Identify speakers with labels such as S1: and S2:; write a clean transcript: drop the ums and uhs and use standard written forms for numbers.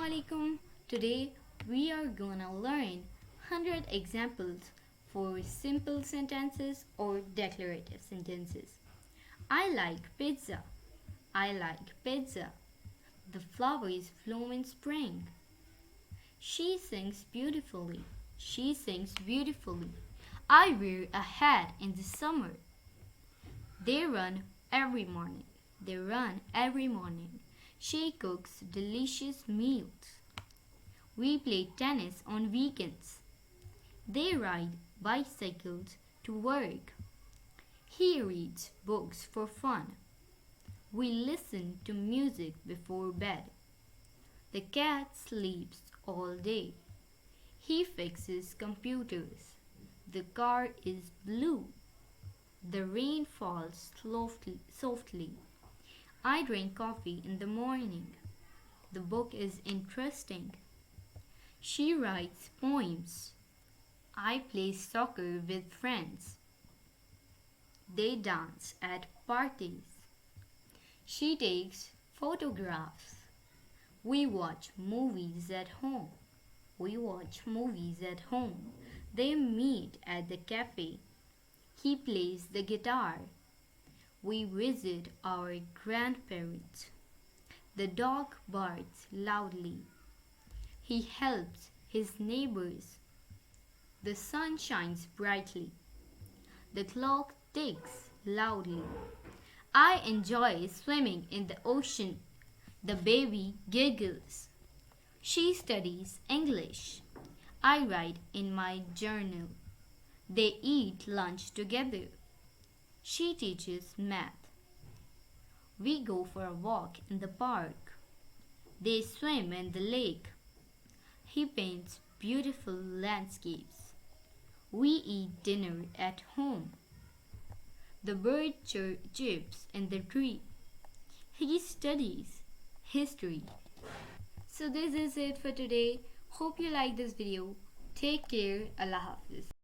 S1: Assalamualaikum. Today we are gonna learn 100 examples for simple sentences or declarative sentences. I like pizza. I like pizza. The flowers bloom in spring. She sings beautifully. She sings beautifully. I wear a hat in the summer. They run every morning. They run every morning. She cooks delicious meals. We play tennis on weekends. They ride bicycles to work. He reads books for fun. We listen to music before bed. The cat sleeps all day. He fixes computers. The car is blue. The rain falls softly. I drink coffee in the morning. The book is interesting. She writes poems. I play soccer with friends. They dance at parties. She takes photographs. We watch movies at home. We watch movies at home. They meet at the cafe. He plays the guitar. We visit our grandparents. The dog barks loudly. He helps his neighbors. The sun shines brightly. The clock ticks loudly. I enjoy swimming in the ocean. The baby giggles. She studies English. I write in my journal. They eat lunch together. She teaches math. We go for a walk in the park. They swim in the lake. He paints beautiful landscapes. We eat dinner at home. The bird chirps in the tree. He studies history. So this is it for today. Hope you like this video. Take care. Allah Hafiz.